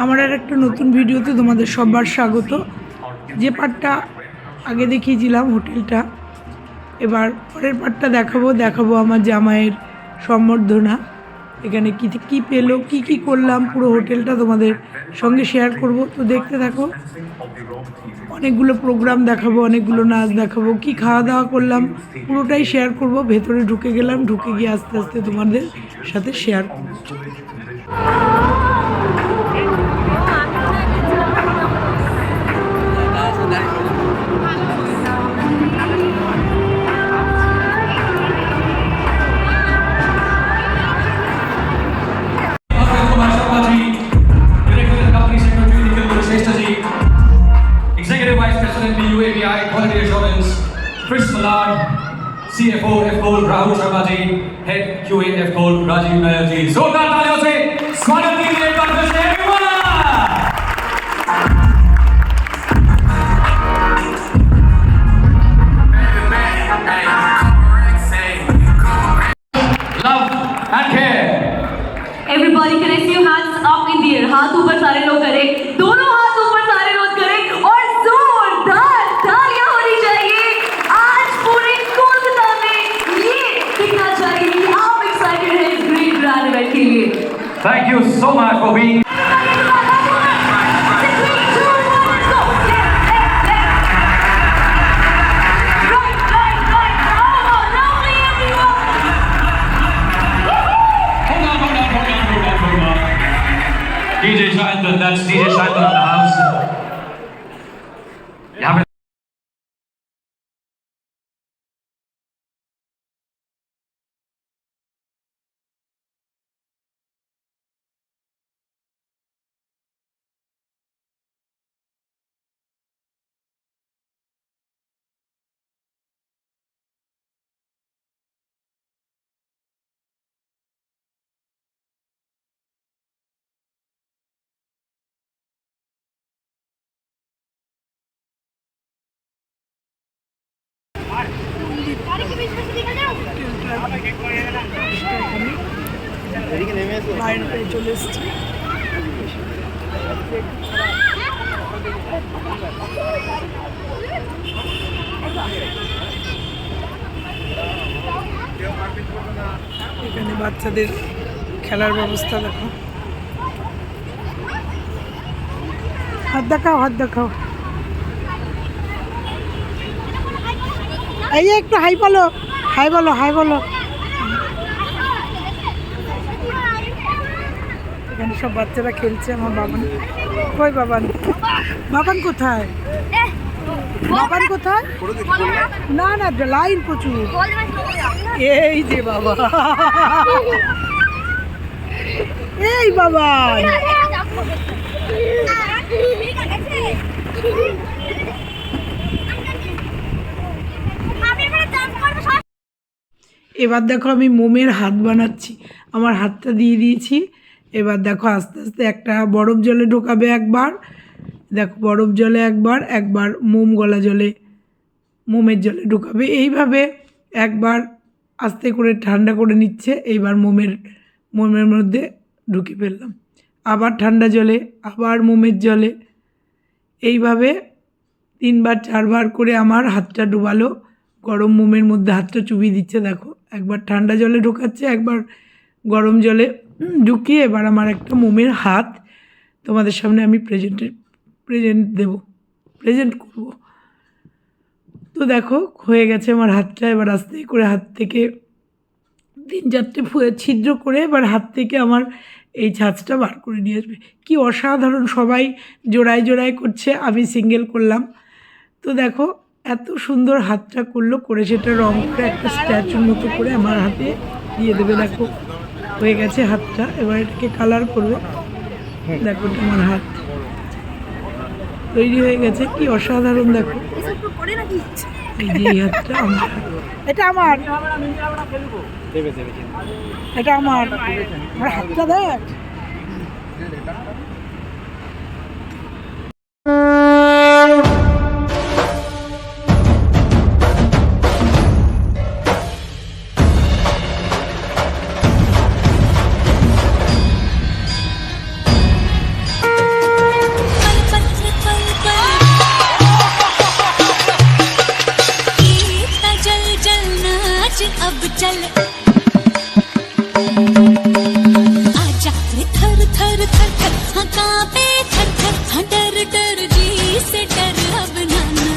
আমার আর একটা নতুন ভিডিওতে তোমাদের সবার স্বাগত। যে পার্টটা আগে দেখিয়েছিলাম হোটেলটা, এবার পরের পার্টটা দেখাবো আমার জামাইয়ের সম্বর্ধনা। এখানে কী কী পেলো, কী করলাম, পুরো হোটেলটা তোমাদের সঙ্গে শেয়ার করব। তো দেখতে থাকো। অনেকগুলো প্রোগ্রাম দেখাবো, অনেকগুলো নাচ দেখাবো, কি খাওয়া দাওয়া করলাম পুরোটাই শেয়ার করব। ভেতরে ঢুকে গেলাম, ঢুকে গিয়ে আস্তে আস্তে তোমাদের সাথে শেয়ার করবো। Executive Vice President BU API Quality Assurance, Chris Mallard, CFO F-Gold Rahul Sharma ji, Head QA F-Gold Rajiv Nair ji. जोरदार तालियों से स्वागत कीजिए एक बार फिर से everyone. Love and care. Everybody, can I see your hands up in the air? हाथ ऊपर सारे लोग करें, दोनों हाथ ऊपर सारे लोग करें और जोरदार तालियां होनी चाहिए। आज पूरे कोलकाता में ये दिखना चाहिए कि आप एक्साइटेड हैं इस ग्रेट ब्रांड इवेंट के लिए। Thank you so much for being. DJ Shaitan, that's DJ Shaitan in the house. यहाँ पे বাইরে চলে এসছি। এখানে বাচ্চাদের খেলার ব্যবস্থা দেখো। হাত দেখাও, হাত দেখাও। এই একটু হাই বলো, হাই বলো, হাই বলো। এখানে সব বাচ্চারা খেলছে। আমার বাবান কই? বাবান, বাবান কোথায়? বাবান কোথায়? না না, লাইন প্রচুর। এই যে বাবা, এই বাবান। এবার দেখো আমি মোমের হাত বানাচ্ছি। আমার হাতটা দিয়ে দিয়েছি। এবার দেখো আস্তে আস্তে একটা বরফ জলে ঢোকাবে একবার, দেখো বরফ জলে একবার, একবার মোম গলা জলে, মোমের জলে ঢোকাবে। এইভাবে একবার আস্তে করে ঠান্ডা করে নিচ্ছে। এইবার মোমের মধ্যে ঢুকে ফেললাম, আবার ঠান্ডা জলে, আবার মোমের জলে। এইভাবে 3বার 4বার করে আমার হাতটা ডুবালো। গরম মোমের মধ্যে হাতটা চুবিয়ে দিচ্ছে। দেখো একবার ঠান্ডা জলে ঢোকাচ্ছে, একবার গরম জলে ঢুকিয়ে এবার আমার একটা মোমের হাত তোমাদের সামনে আমি প্রেজেন্ট করব। তো দেখো হয়ে গেছে আমার হাতটা। এবার আস্তে করে হাত থেকে 3-4টে ছিদ্র করে এবার হাত থেকে আমার এই ছাঁচটা বার করে নিয়ে আসবে। কি অসাধারণ, সবাই জোড়ায় জোড়ায় করছে, আমি সিঙ্গেল করলাম। তো দেখো এত সুন্দর হাতটা করলো, করে সেটা রং করে একটা স্ট্যাচুর মতো করে আমার হাতে দিয়ে দেবে। দেখো হয়ে গেছে হাতটা। এবার এটাকে কালার করবে। দেখো তোমার হাত তৈরি হয়ে গেছে, কি অসাধারণ। দেখো এই যে এই হাতটা আমার, এটা আমার, এটা আমার হাতটা দেখ। थर थर थर हाँ कांपे थर थर हाँ डर डर जी से डर अब नाना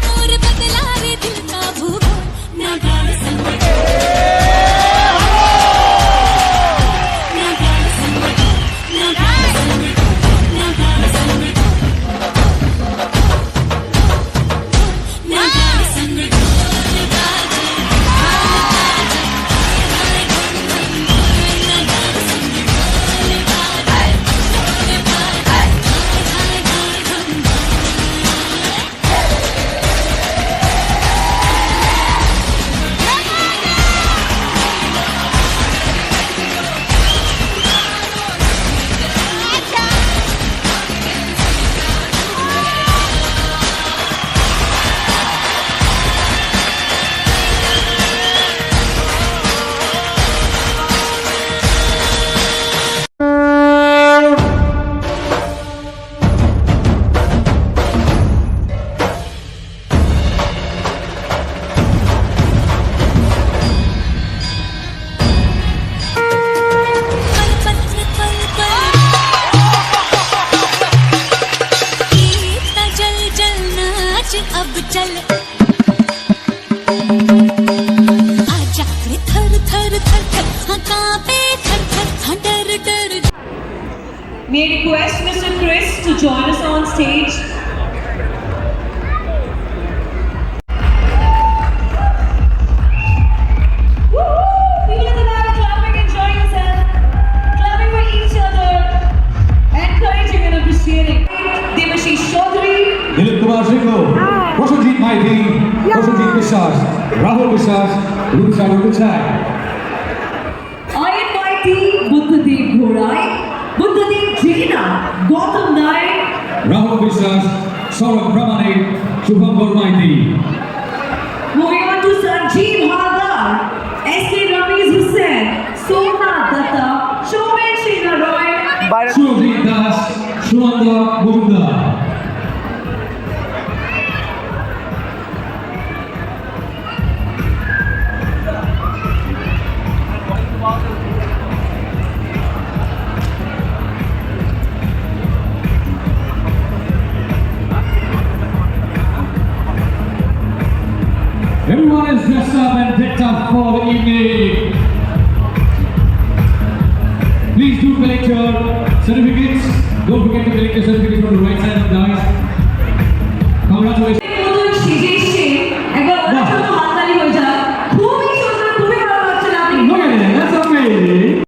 मोर बदला रे दिल का भूगोल ना गाड़ संग ना गाड़ संग ना गाड़ संग ना गाड़ संग ना गाड़ संग अब चल आजा रे थर थर थर थर हाँ कांपे थर थर हाँ डर डर May I request Mr. Chris to join us on stage? Woohoo! People in the back clapping, enjoying yourself, clapping for each other, encouraging and appreciating. Devashish Chaudhary. Dilip Kumar Singh, Roshanjit Maiti, Roshanjit Biswas, Rahul Biswas, Ruchanu Kuchai. I invite the Buddhadev Ghorai, Buddhadev Jaina, Gautam Naik, Rahul Biswas, Saurabh Brahmane, Shubham Maiti. moving on to Sanjeev Haldar, S.K. Ramesh Hussain, Somnath Datta, Shomen Sheena Roy, Surajit Das, Sunanda Mujumdar. Everyone is dressed up and decked up for the evening. Please do collect your certificates. Don't forget to collect your certificates from the right side of the dais. Congratulations. মতন সেজে এসছে একবার ওনার জন্য হাততালি হয়ে যাক খুবই সুন্দর খুবই ভালো লাগছে আপনি Look at it, that's amazing.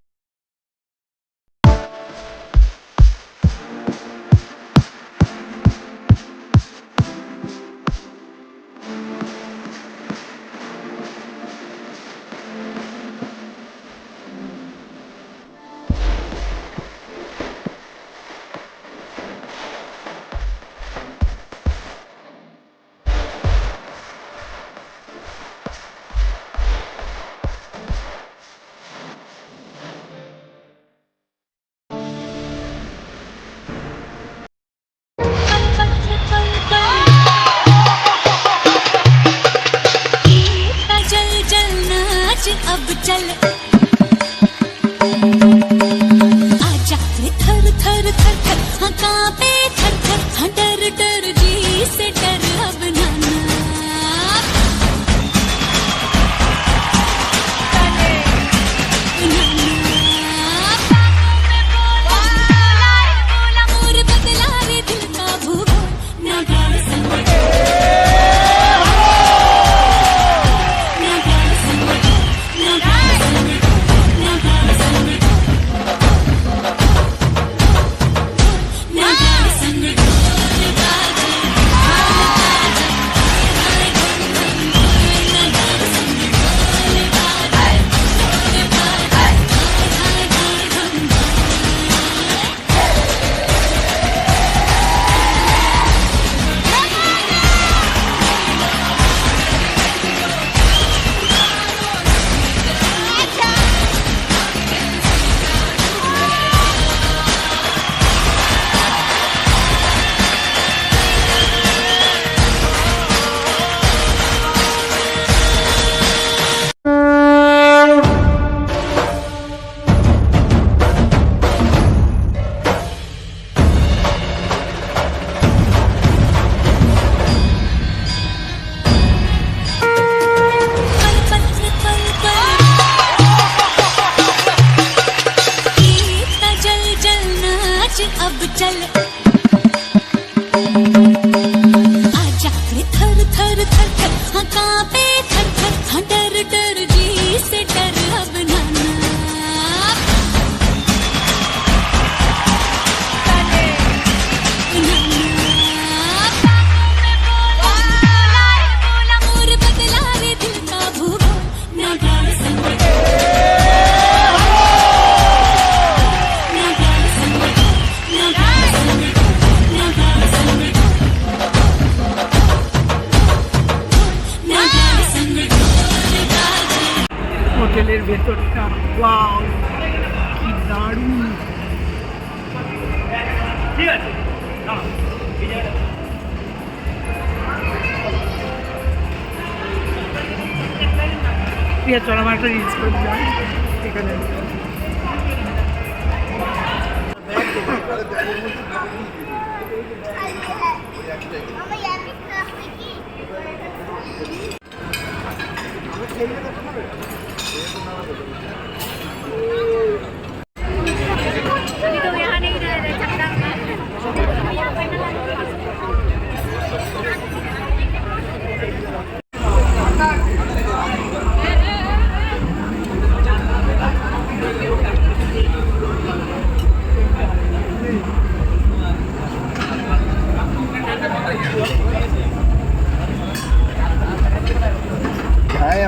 थर थर थर हाँ कांपे थर थर हाँ डर डर जी से डर अब नाना मोर बदला रे दिल का भूगोल ना गाल संग হোটেলের ভেতরটা ওয়াও কি দারুণ। প্রিয়া চল আমার একটা রিলস করে দিলাম এখানে।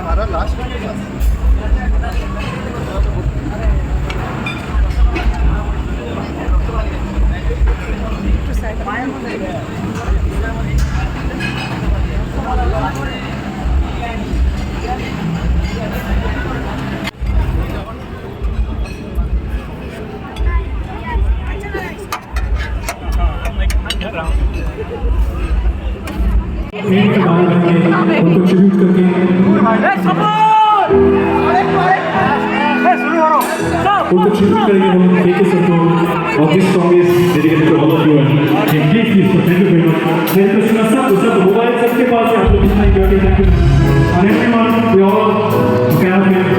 हमारा लास्ट एक बार करके उनको ट्रिब्यूट करके उनको ट्रिब्यूट करेंगे हम केके सर को और this song is dedicated to all of you and please please thank you very much. There is सब मोबाइल सबके पास है, आप लोग इतना एंजॉय करें। Thank you and everyone we all can and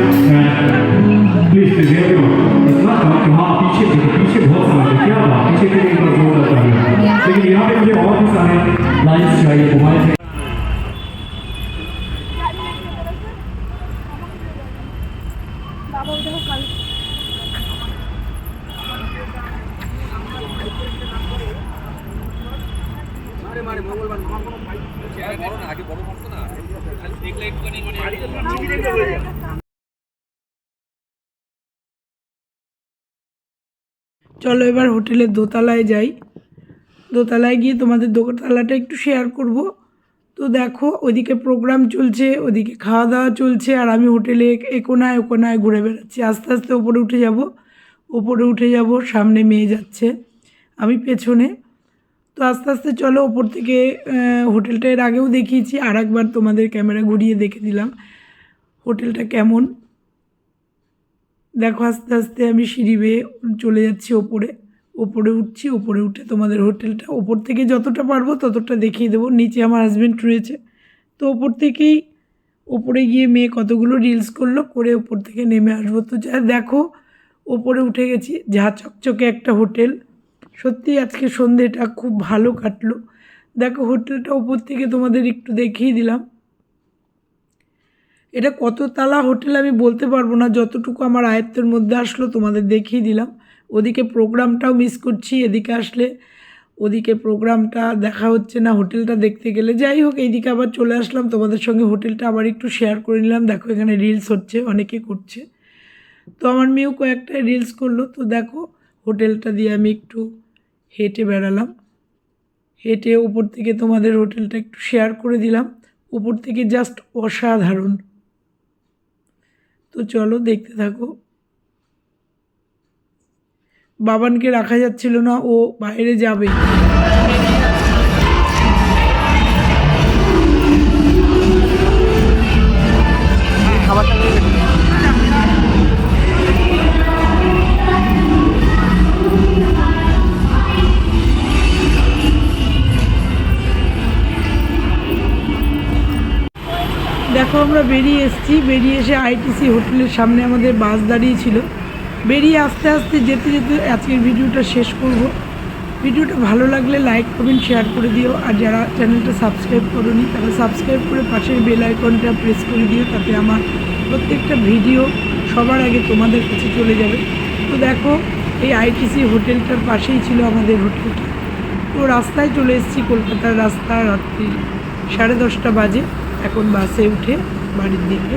please please everyone इतना वहाँ पीछे बहुत सारे क्या बात पीछे के लिए बहुत जोर आता है, लेकिन यहाँ पे मुझे और भी सारे लाइन्स चाहिए मोबाइल से। চলো এবার হোটেলের দোতলায় যাই। দোতলায় গিয়ে তোমাদের দোতলাটা একটু শেয়ার করব। তো দেখো ওইদিকে প্রোগ্রাম চলছে, ওদিকে খাওয়া দাওয়া চলছে, আর আমি হোটেলে একোনায় ওকোনায় ঘুরে বেড়াচ্ছি। আস্তে আস্তে ওপরে উঠে যাব, সামনে মেয়ে যাচ্ছে, আমি পেছনে। তো আস্তে আস্তে চলো ওপর থেকে হোটেলটা এর আগেও দেখিয়েছি, আর একবার তোমাদের ক্যামেরা ঘুরিয়ে দেখে দিলাম হোটেলটা কেমন। দেখো আস্তে আস্তে আমি সিঁড়ি বেয়ে চলে যাচ্ছি ওপরে উঠছি। ওপরে উঠে তোমাদের হোটেলটা ওপর থেকে যতটা পারবো ততটা দেখিয়ে দেবো। নিচে আমার হাজব্যান্ড রয়েছে, তো ওপর থেকেই ওপরে গিয়ে মেয়ে কতগুলো রিলস করলো, করে ওপর থেকে নেমে আসবো। তো যা দেখো ওপরে উঠে গেছি, ঝা চকচকে একটা হোটেল। সত্যি আজকে সন্ধ্যেটা খুব ভালো কাটলো। দেখো হোটেলটা ওপর থেকে তোমাদের একটু দেখিয়ে দিলাম। এটা কত তালা হোটেল আমি বলতে পারবো না, যতটুকু আমার আয়ত্তের মধ্যে আসলো তোমাদের দেখিয়ে দিলাম। ওদিকে প্রোগ্রামটাও মিস করছি, এদিকে আসলে ওদিকে প্রোগ্রামটা দেখা হচ্ছে না, হোটেলটা দেখতে গেলে। যাই হোক এইদিকে আবার চলে আসলাম, তোমাদের সঙ্গে হোটেলটা আবার একটু শেয়ার করে নিলাম। দেখো এখানে রিলস হচ্ছে, অনেকে করছে, তো আমার মেয়েও কয়েকটা রিলস করলো। তো দেখো হোটেলটা দিয়ে আমি একটু হেঁটে বেড়ালাম, হেঁটে উপর থেকে তোমাদের হোটেলটা একটু শেয়ার করে দিলাম। উপর থেকে জাস্ট অসাধারণ। তো চলো দেখতে থাকো। বাবানকে রাখা যাচ্ছিল না, ও বাইরে যাবে। দেখো আমরা বেরিয়ে এসেছি, বেরিয়ে এসে আইটিসি হোটেলের সামনে আমাদের বাস দাঁড়িয়ে ছিল। বেরিয়ে আস্তে আস্তে যেতে যেতে আজকের ভিডিওটা শেষ করব। ভিডিওটা ভালো লাগলে লাইক কমেন্ট শেয়ার করে দিও, আর যারা চ্যানেলটা সাবস্ক্রাইব করোনি তারা সাবস্ক্রাইব করে পাশের বেল আইকনটা প্রেস করে দিও, তাতে আমার প্রত্যেকটা ভিডিও সবার আগে তোমাদের কাছে চলে যাবে। তো দেখো এই আইটিসি হোটেলটার পাশেই ছিল আমাদের হোটেলটা। তো রাস্তায় চলে এসেছি, কলকাতার রাস্তা, রাত্রি 10:30 বাজে। এখন বাসে উঠে বাড়ির দিকে